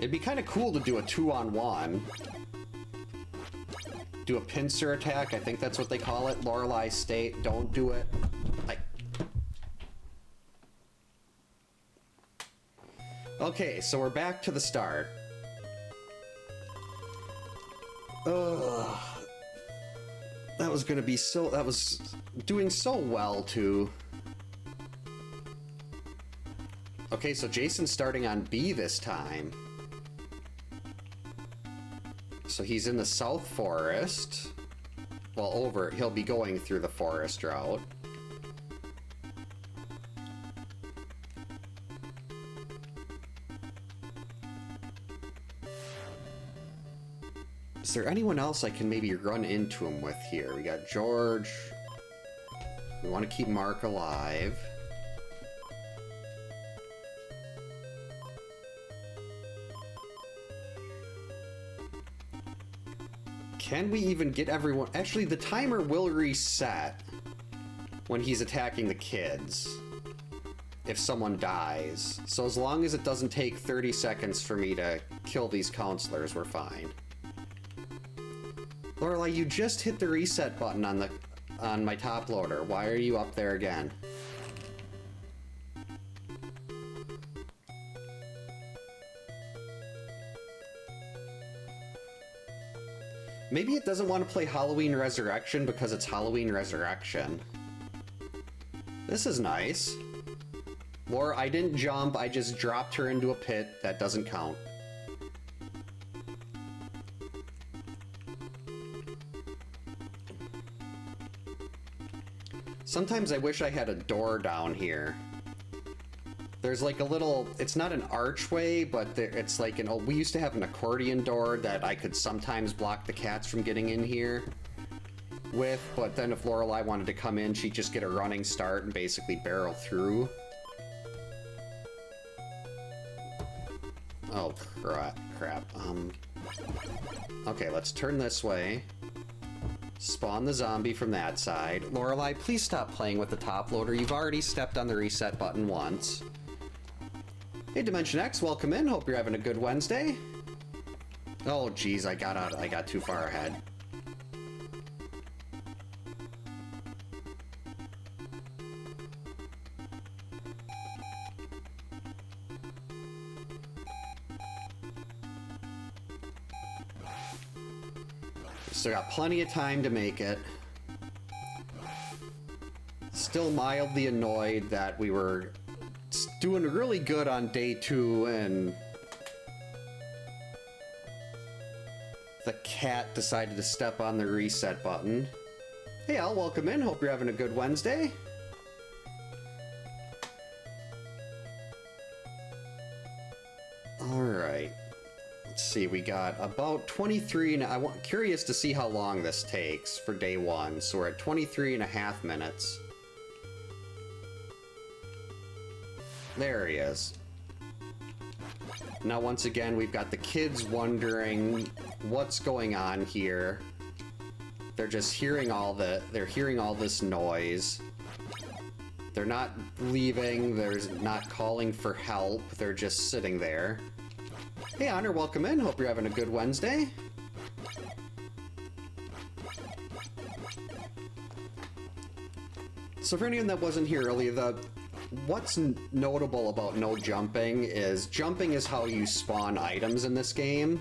It'd be kind of cool to do a 2-on-1. Do a pincer attack, I think that's what they call it. Lorelai state, don't do it. Okay, so we're back to the start. Ugh. That was gonna be so... That was doing so well, too. Okay, so Jason's starting on B this time. So he's in the South Forest. Well, he'll be going through the forest route. Is there anyone else I can maybe run into him with here? We got George. We want to keep Mark alive. Can we even get everyone? Actually, the timer will reset when he's attacking the kids if someone dies. So as long as it doesn't take 30 seconds for me to kill these counselors, we're fine. Lorelai, you just hit the reset button on my top loader. Why are you up there again? Maybe it doesn't want to play Halloween Resurrection because it's Halloween Resurrection. This is nice. Laura, I didn't jump, I just dropped her into a pit. That doesn't count. Sometimes I wish I had a door down here. There's like a little, it's not an archway, but it's like we used to have an accordion door that I could sometimes block the cats from getting in here with, but then if Lorelai wanted to come in, she'd just get a running start and basically barrel through. Oh, crap. Okay, let's turn this way. Spawn the zombie from that side. Lorelai, please stop playing with the top loader. You've already stepped on the reset button once. Hey, Dimension X, welcome in. Hope you're having a good Wednesday. Oh, geez, I got too far ahead. Still got plenty of time to make it. Still mildly annoyed that we were doing really good on day 2 and the cat decided to step on the reset button. Hey Al, welcome in. Hope you're having a good Wednesday. Alright. Let's see, we got about 23 and I'm curious to see how long this takes for day 1. So we're at 23.5 minutes. There he is. Now once again, we've got the kids wondering what's going on here. They're just hearing they're hearing all this noise. They're not leaving, they're not calling for help, they're just sitting there. Hey Honor, welcome in. Hope you're having a good Wednesday. So for anyone that wasn't here earlier, what's notable about no jumping is how you spawn items in this game.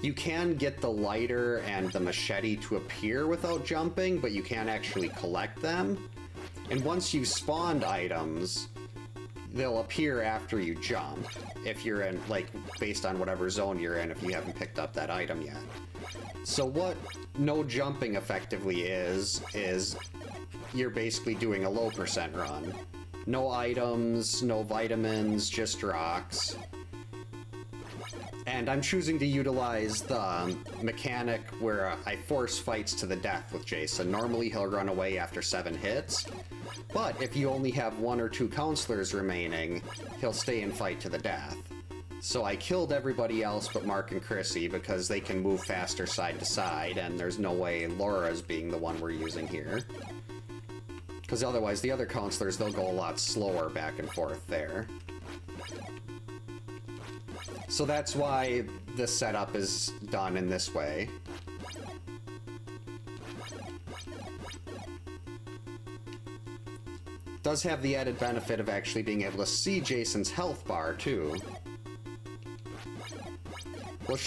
You can get the lighter and the machete to appear without jumping, but you can't actually collect them. And once you've spawned items, they'll appear after you jump. If you're in, like, based on whatever zone you're in, if you haven't picked up that item yet. So what no jumping effectively is you're basically doing a low % run. No items, no vitamins, just rocks. And I'm choosing to utilize the mechanic where I force fights to the death with Jason. Normally he'll run away after 7 hits, but if you only have 1 or 2 counselors remaining, he'll stay and fight to the death. So I killed everybody else but Mark and Chrissy because they can move faster side to side, and there's no way Laura's being the one we're using here. Because otherwise the other counselors, they'll go a lot slower back and forth there. So that's why the setup is done in this way. Does have the added benefit of actually being able to see Jason's health bar, too. Well,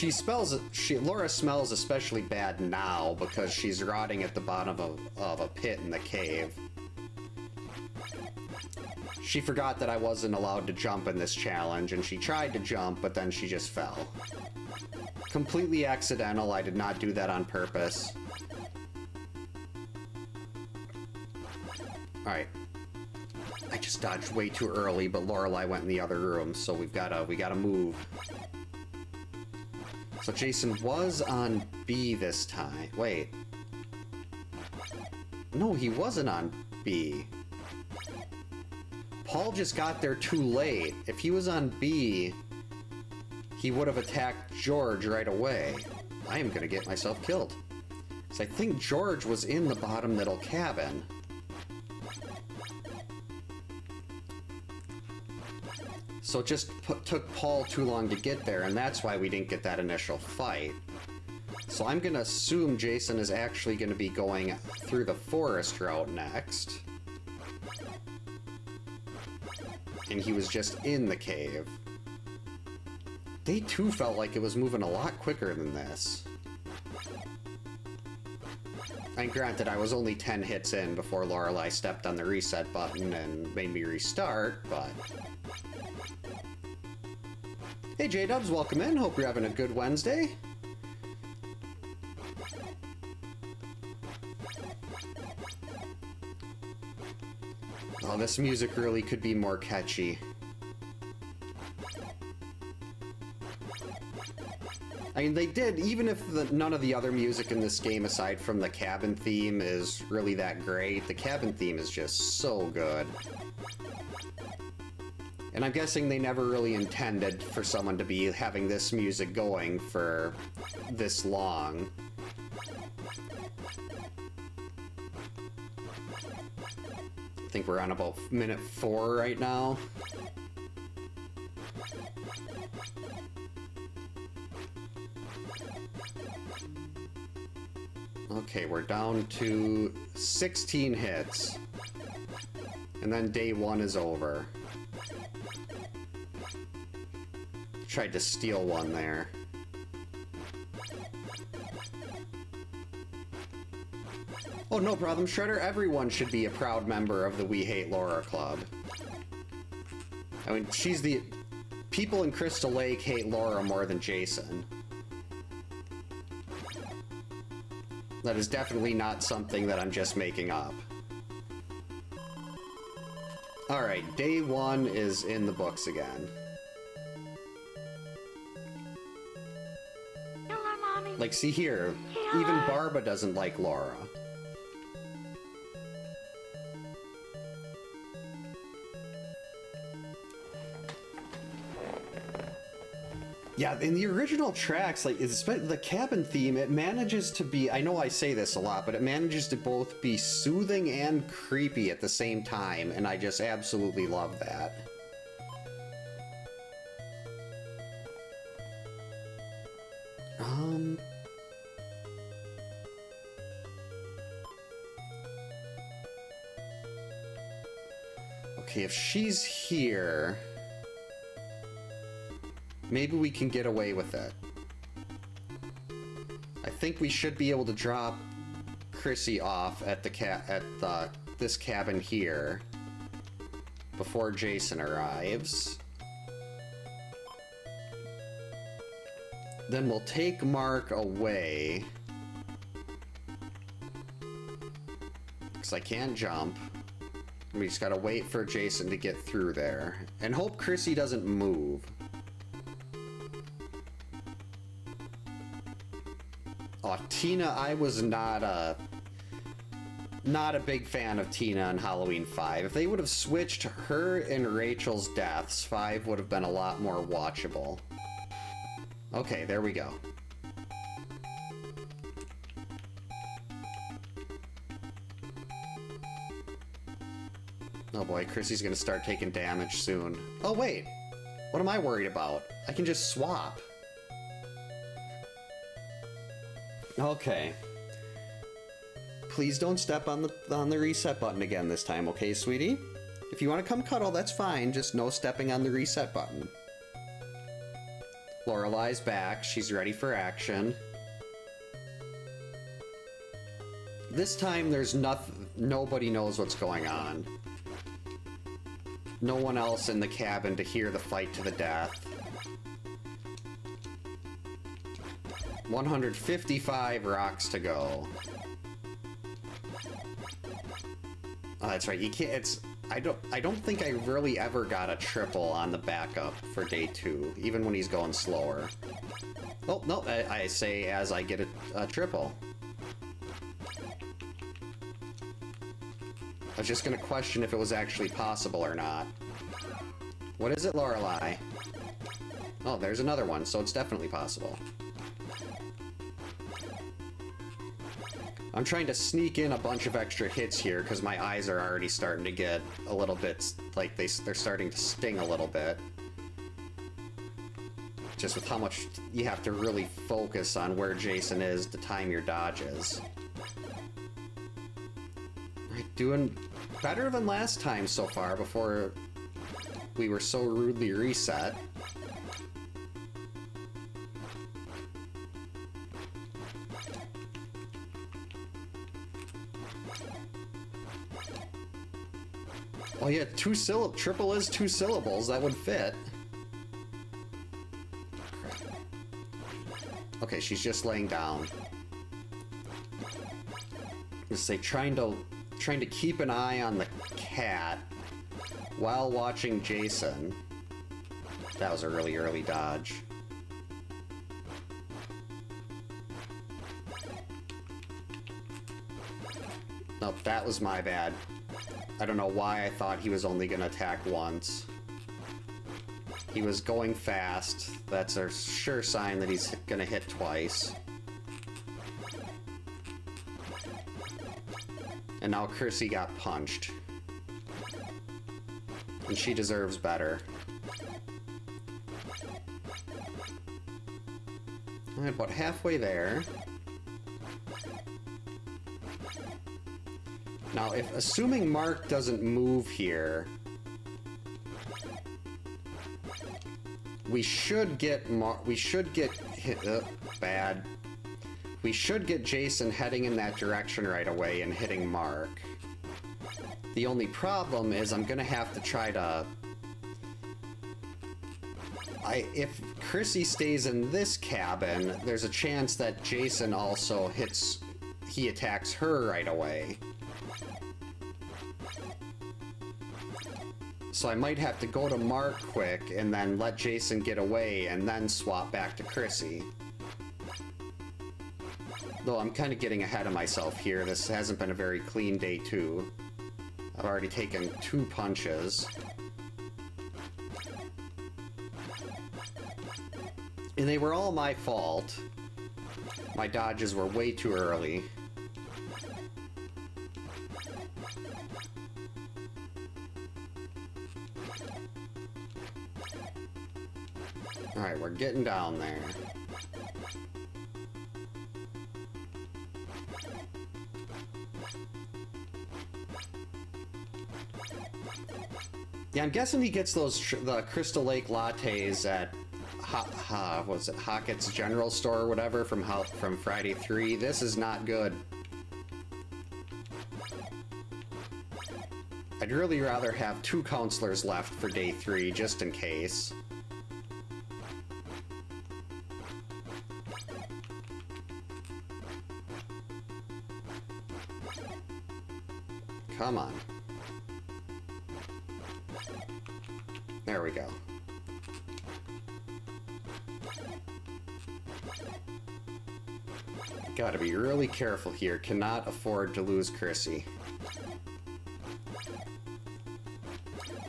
Laura smells especially bad now because she's rotting at the bottom of a pit in the cave. She forgot that I wasn't allowed to jump in this challenge, and she tried to jump, but then she just fell. Completely accidental, I did not do that on purpose. Alright. I just dodged way too early, but Lorelai went in the other room, so we gotta move. So Jason was on B this time. Wait. No, he wasn't on B. Paul just got there too late. If he was on B, he would have attacked George right away. I am gonna get myself killed. So I think George was in the bottom middle cabin. So it just took Paul too long to get there, and that's why we didn't get that initial fight. So I'm gonna assume Jason is actually gonna be going through the forest route next. And he was just in the cave. Day 2 felt like it was moving a lot quicker than this. And granted, I was only 10 hits in before Lorelai stepped on the reset button and made me restart, but... Hey J-Dubs, welcome in. Hope you're having a good Wednesday. Oh, this music really could be more catchy. I mean, they did, even if none of the other music in this game, aside from the cabin theme, is really that great, the cabin theme is just so good. And I'm guessing they never really intended for someone to be having this music going for this long. I think we're on about minute 4 right now. Okay, we're down to 16 hits. And then day 1 is over. Tried to steal one there. Oh, no problem, Shredder. Everyone should be a proud member of the We Hate Laura Club. I mean, she's the... People in Crystal Lake hate Laura more than Jason. That is definitely not something that I'm just making up. Alright, day 1 is in the books again. Like, see here, even Barba doesn't like Laura. Yeah, in the original tracks, like, the cabin theme, it manages to be, I know I say this a lot, but it manages to both be soothing and creepy at the same time, and I just absolutely love that. Okay, if she's here, maybe we can get away with it. I think we should be able to drop Chrissy off at this cabin here before Jason arrives. Then we'll take Mark away, because I can't jump. We just gotta wait for Jason to get through there. And hope Chrissy doesn't move. Oh, Tina, I was not a big fan of Tina in Halloween 5. If they would have switched her and Rachel's deaths, 5 would have been a lot more watchable. Okay, there we go. Oh boy, Chrissy's gonna start taking damage soon. Oh wait! What am I worried about? I can just swap. Okay. Please don't step on the reset button again this time, okay, sweetie? If you want to come cuddle, that's fine. Just no stepping on the reset button. Lorelai's back. She's ready for action. This time, there's nothing. Nobody knows what's going on. No one else in the cabin to hear the fight to the death. 155 rocks to go. Oh, that's right. You can't. It's. I don't think I really ever got a triple on the backup for day 2, even when he's going slower. Oh no! I say as I get a triple. I was just gonna question if it was actually possible or not. What is it, Lorelai? Oh, there's another one, so it's definitely possible. I'm trying to sneak in a bunch of extra hits here because my eyes are already starting to get a little bit, like they're starting to sting a little bit. Just with how much you have to really focus on where Jason is to time your dodges. Alright, doing better than last time so far before we were so rudely reset. Oh yeah, triple is 2 syllables, that would fit. Okay, she's just laying down. Just say trying to keep an eye on the cat while watching Jason. That was a really early dodge. Nope, that was my bad. I don't know why I thought he was only going to attack once. He was going fast. That's a sure sign that he's going to hit twice. And now Chrissy got punched. And she deserves better. I'm about halfway there. Now, assuming Mark doesn't move here, we should get bad. We should get Jason heading in that direction right away and hitting Mark. The only problem is I'm gonna have to try to. If Chrissy stays in this cabin, there's a chance that Jason also he attacks her right away. So I might have to go to Mark quick and then let Jason get away and then swap back to Chrissy. Though I'm kind of getting ahead of myself here. This hasn't been a very clean day 2. I've already taken 2 punches. And they were all my fault. My dodges were way too early. Alright, we're getting down there. Yeah, I'm guessing he gets the Crystal Lake lattes at was it Hockett's General Store or whatever from Friday 3. This is not good. I'd really rather have 2 counselors left for day 3 just in case. Come on. There we go. Gotta be really careful here. Cannot afford to lose Chrissy.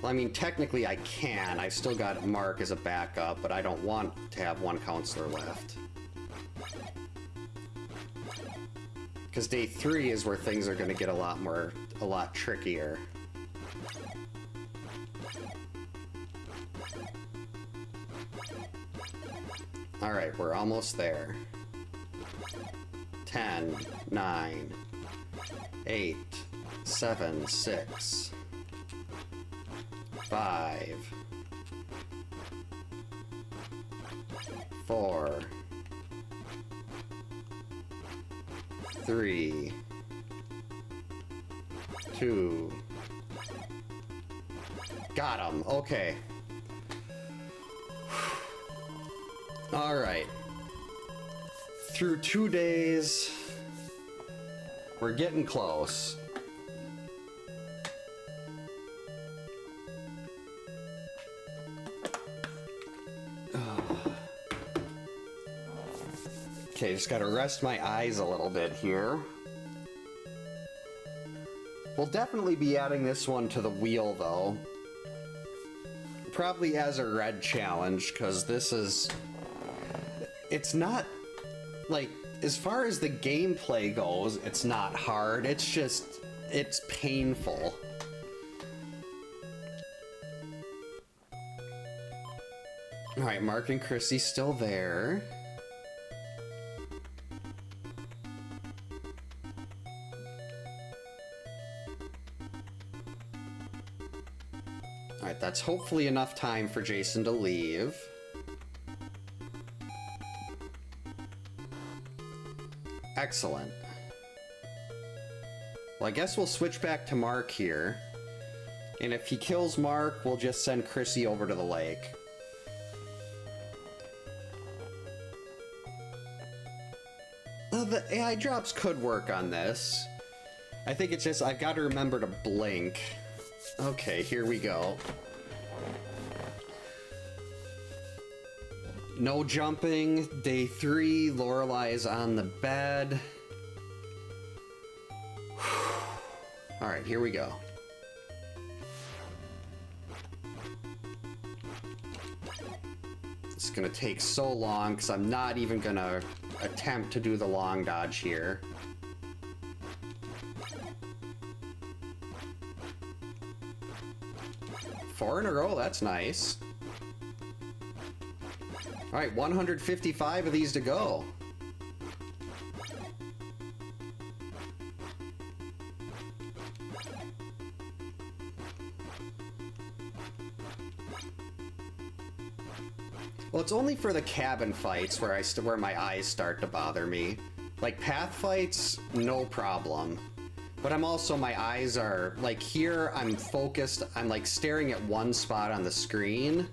Well, I mean, technically I can. I've still got Mark as a backup, but I don't want to have 1 counselor left. Because day 3 is where things are going to get a lot trickier. Alright, we're almost there. 10, 9, 8, 7, 6, 5, 4, 3, 2. Got him. Okay. Alright. Through 2 days, we're getting close. Okay, just gotta rest my eyes a little bit here. We'll definitely be adding this one to the wheel, though. Probably as a red challenge, because this is... It's not... Like, as far as the gameplay goes, it's not hard. It's just... It's painful. Alright, Mark and Chrissy's still there. Alright, that's hopefully enough time for Jason to leave. Excellent. Well, I guess we'll switch back to Mark here. And if he kills Mark, we'll just send Chrissy over to the lake. The AI drops could work on this. I think it's just, I've got to remember to blink. Okay, here we go. No jumping. Day 3, Lorelai is on the bed. Alright, here we go. It's gonna take so long because I'm not even gonna attempt to do the long dodge here. Four in a row, that's nice. Alright, 155 of these to go. Well, it's only for the cabin fights where where my eyes start to bother me. Like path fights, no problem. But I'm also, my eyes are, like here, I'm focused, I'm like staring at one spot on the screen.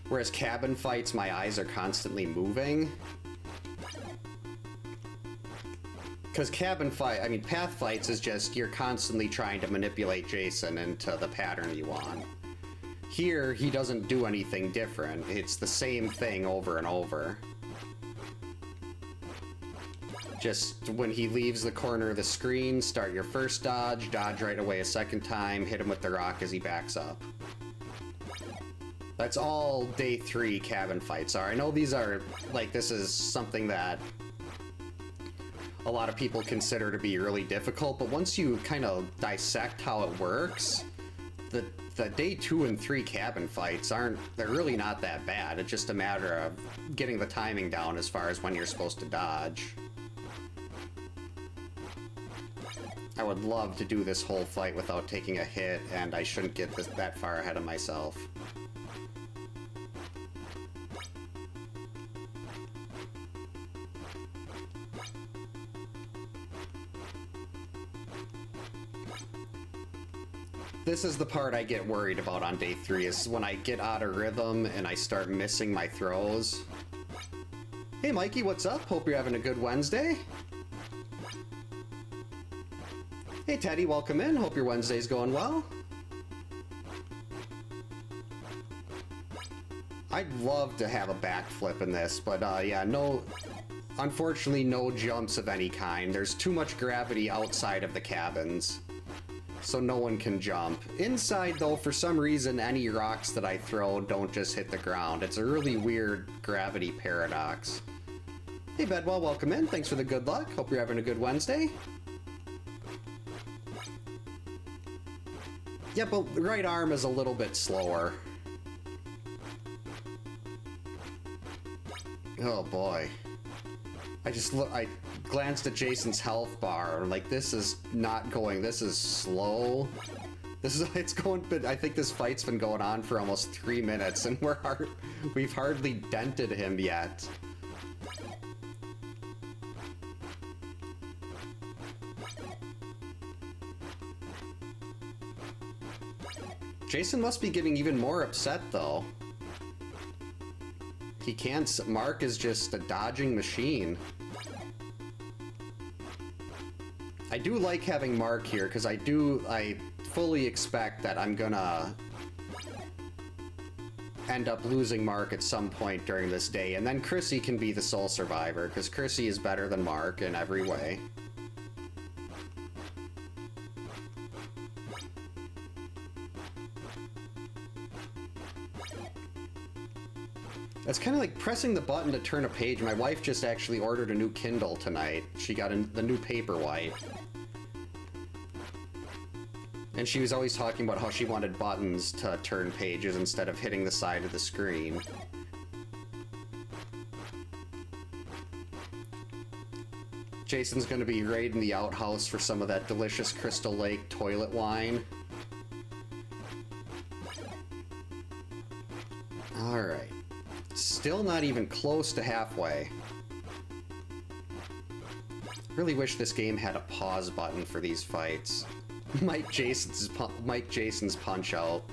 Whereas cabin fights, my eyes are constantly moving. Because path fights is just, you're constantly trying to manipulate Jason into the pattern you want. Here, he doesn't do anything different. It's the same thing over and over. Just when he leaves the corner of the screen, start your first dodge, dodge right away a second time, hit him with the rock as he backs up. That's all day 3 cabin fights are. I know these are, like, this is something that a lot of people consider to be really difficult, but once you kind of dissect how it works, the day 2 and 3 cabin fights they're really not that bad. It's just a matter of getting the timing down as far as when you're supposed to dodge. I would love to do this whole fight without taking a hit, and I shouldn't get that far ahead of myself. This is the part I get worried about on day 3, is when I get out of rhythm and I start missing my throws. Hey Mikey, what's up? Hope you're having a good Wednesday. Hey Teddy, welcome in. Hope your Wednesday's going well. I'd love to have a backflip in this, but yeah, unfortunately no jumps of any kind. There's too much gravity outside of the cabins, so no one can jump. Inside though, for some reason, any rocks that I throw don't just hit the ground. It's a really weird gravity paradox. Hey Bedwell, welcome in. Thanks for the good luck. Hope you're having a good Wednesday. Yeah, but the right arm is a little bit slower. Oh boy. I glanced at Jason's health bar, like, this is not going, this is slow. It's going, but I think this fight's been going on for almost 3 minutes, and we've hardly dented him yet. Jason must be getting even more upset, though. He can't. Mark is just a dodging machine. I do like having Mark here, because I fully expect that I'm gonna end up losing Mark at some point during this day, and then Chrissy can be the sole survivor, because Chrissy is better than Mark in every way. It's kind of like pressing the button to turn a page. My wife just actually ordered a new Kindle tonight. She got the new Paperwhite. And she was always talking about how she wanted buttons to turn pages instead of hitting the side of the screen. Jason's going to be raiding the outhouse for some of that delicious Crystal Lake toilet wine. Alright. Still not even close to halfway. Really wish this game had a pause button for these fights. Mike Jason's Punch Out.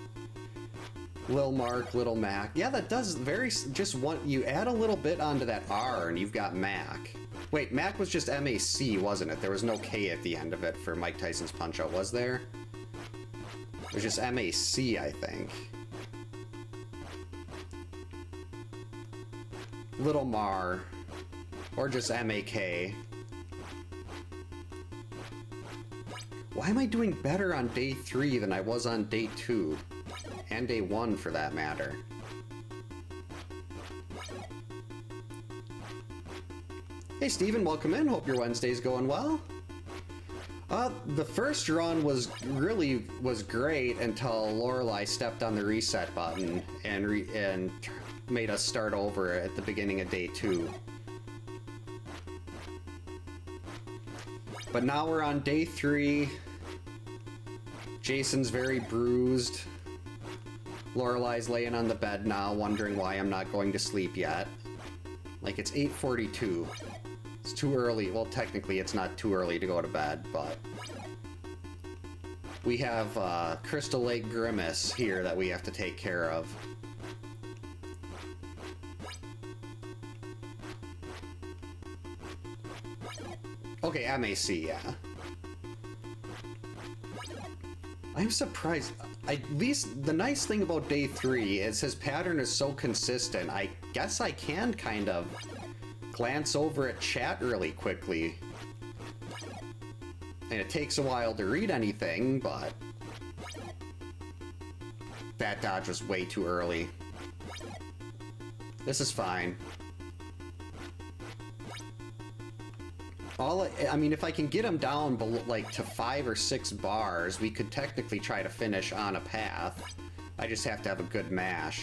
Lil Mark, Little Mac. Yeah, that does just one. You add a little bit onto that R and you've got Mac. Wait, Mac was just MAC, wasn't it? There was no K at the end of it for Mike Tyson's Punch Out, was there? It was just MAC, I think. Little Mar, or just MAK. Why am I doing better on day 3 than I was on day 2? And day 1 for that matter. Hey Steven, welcome in. Hope your Wednesday's going well. The first run was great until Lorelai stepped on the reset button and made us start over at the beginning of day 2. But now we're on day 3. Jason's very bruised. Lorelai's laying on the bed now, wondering why I'm not going to sleep yet. Like, it's 8:42. It's too early. Well, technically it's not too early to go to bed, but... we have Crystal Lake Grimace here that we have to take care of. Okay, MAC, yeah. I'm surprised. At least the nice thing about day 3 is his pattern is so consistent. I guess I can kind of glance over at chat really quickly. And it takes a while to read anything, but that dodge was way too early. This is fine. I mean, if I can get him down below, like, to 5 or 6 bars, we could technically try to finish on a path. I just have to have a good mash.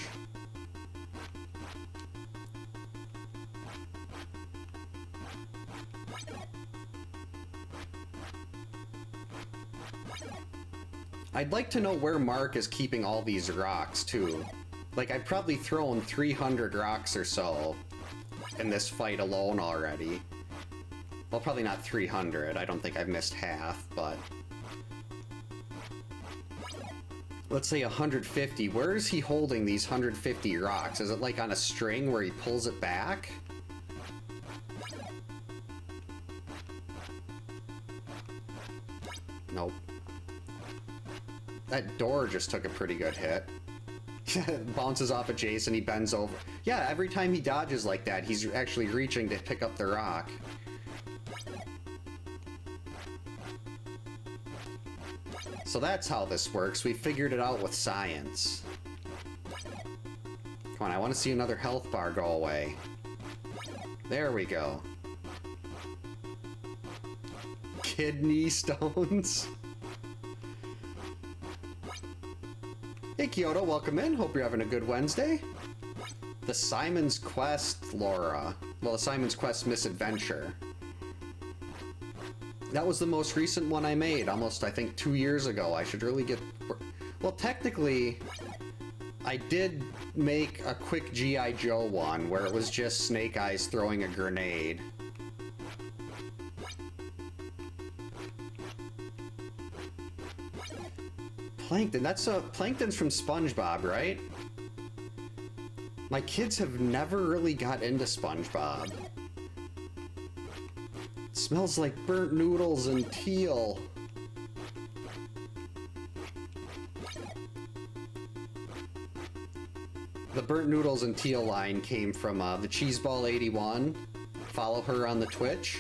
I'd like to know where Mark is keeping all these rocks, too. Like, I've probably thrown 300 rocks or so in this fight alone already. Well, probably not 300. I don't think I've missed half, but... let's say 150. Where is he holding these 150 rocks? Is it like on a string where he pulls it back? Nope. That door just took a pretty good hit. Bounces off of Jason, he bends over. Yeah, every time he dodges like that, he's actually reaching to pick up the rock. So that's how this works. We figured it out with science. Come on, I want to see another health bar go away. There we go. Kidney stones. Hey Kyoto, welcome in. Hope you're having a good Wednesday. The Simon's Quest Laura. Well, the Simon's Quest Misadventure. That was the most recent one I made, almost, I think, 2 years ago. I should really get... Well, technically, I did make a quick G.I. Joe one, where it was just Snake Eyes throwing a grenade. Plankton, Plankton's from SpongeBob, right? My kids have never really got into SpongeBob. It smells like burnt noodles and teal. The burnt noodles and teal line came from the Cheeseball 81. Follow her on the Twitch.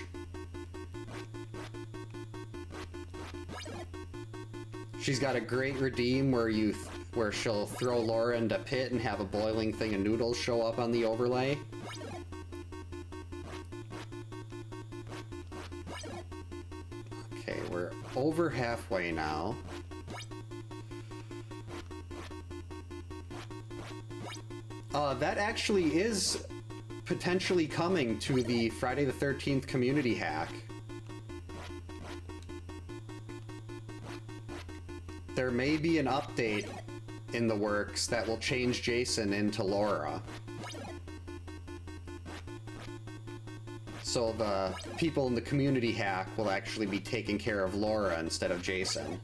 She's got a great redeem where she'll throw Laura into a pit and have a boiling thing of noodles show up on the overlay. Okay, we're over halfway now. That actually is potentially coming to the Friday the 13th community hack. There may be an update in the works that will change Jason into Laura. So the people in the community hack will actually be taking care of Laura instead of Jason.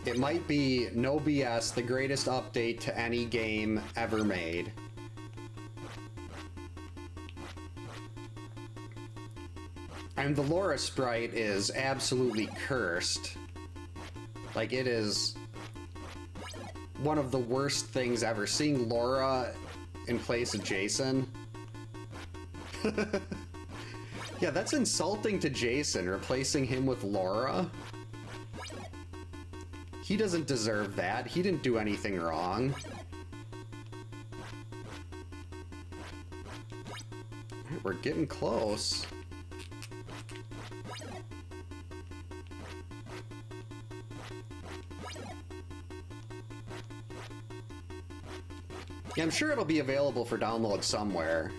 It might be, no BS, the greatest update to any game ever made. And the Laura sprite is absolutely cursed. Like, it is one of the worst things ever. Seeing Laura in place of Jason. Yeah, that's insulting to Jason, replacing him with Laura. He doesn't deserve that. He didn't do anything wrong. We're getting close. Yeah, I'm sure it'll be available for download somewhere.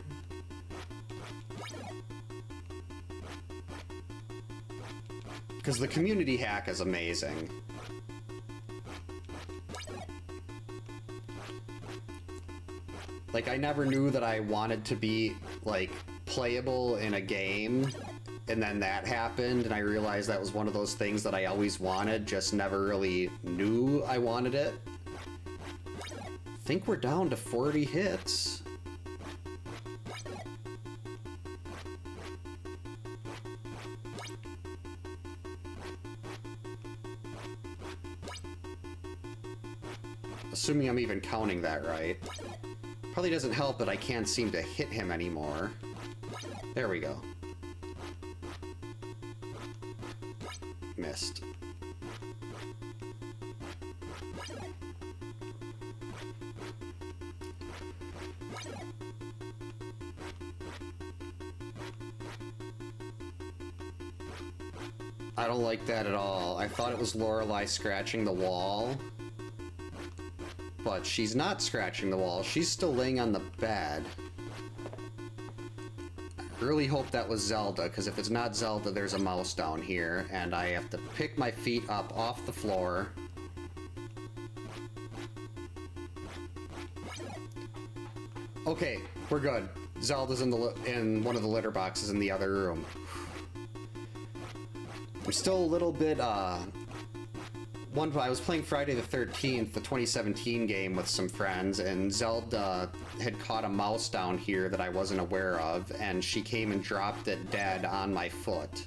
Because the community hack is amazing. Like, I never knew that I wanted to be, like, playable in a game, and then that happened, and I realized that was one of those things that I always wanted, just never really knew I wanted it. I think we're down to 40 hits. Assuming I'm even counting that right. Probably doesn't help that I can't seem to hit him anymore. There we go. Missed. I don't like that at all. I thought it was Lorelai scratching the wall. But she's not scratching the wall. She's still laying on the bed. I really hope that was Zelda, because if it's not Zelda, there's a mouse down here, and I have to pick my feet up off the floor. Okay, we're good. Zelda's in one of the litter boxes in the other room. I'm still a little bit, I was playing Friday the 13th, the 2017 game with some friends, and Zelda had caught a mouse down here that I wasn't aware of, and she came and dropped it dead on my foot.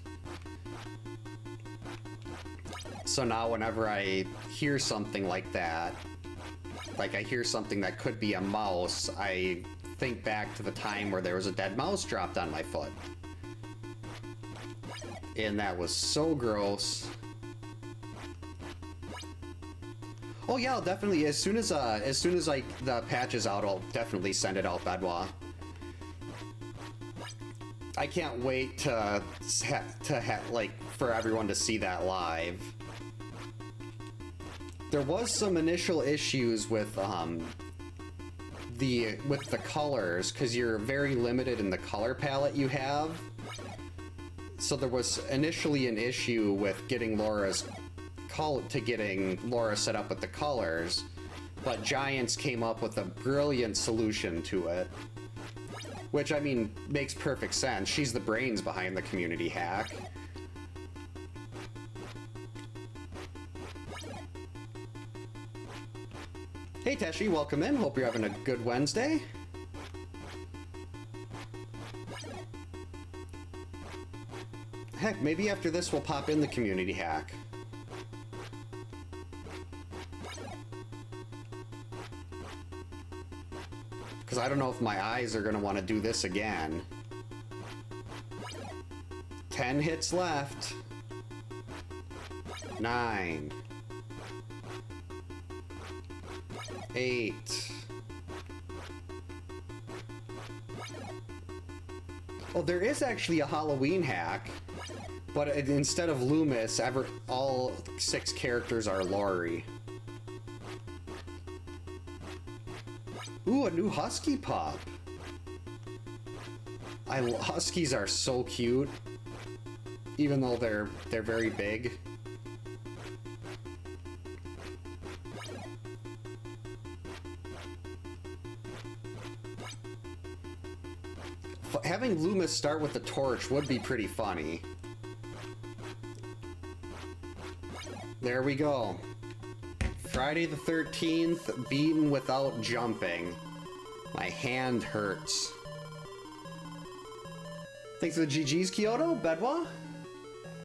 So now whenever I hear something like that, like I hear something that could be a mouse, I think back to the time where there was a dead mouse dropped on my foot. And that was so gross. Oh yeah, I'll definitely, as soon as like the patch is out, I'll definitely send it out, Bedwa. I can't wait like for everyone to see that live. There was some initial issues with the colors, because you're very limited in the color palette you have. So there was initially an issue with getting Laura set up with the colors, but Giants came up with a brilliant solution to it. Which, I mean, makes perfect sense. She's the brains behind the community hack. Hey Teshi, welcome in. Hope you're having a good Wednesday. Heck, maybe after this we'll pop in the community hack. Because I don't know if my eyes are going to want to do this again. 10 hits left. 9. 8. Oh, there is actually a Halloween hack, but instead of Loomis, all 6 characters are Laurie. Ooh, a new husky pup. Huskies are so cute, even though they're very big. Having Loomis start with the torch would be pretty funny. There we go. Friday the 13th, beaten without jumping. My hand hurts. Thanks for the GG's, Kyoto. Bedwa?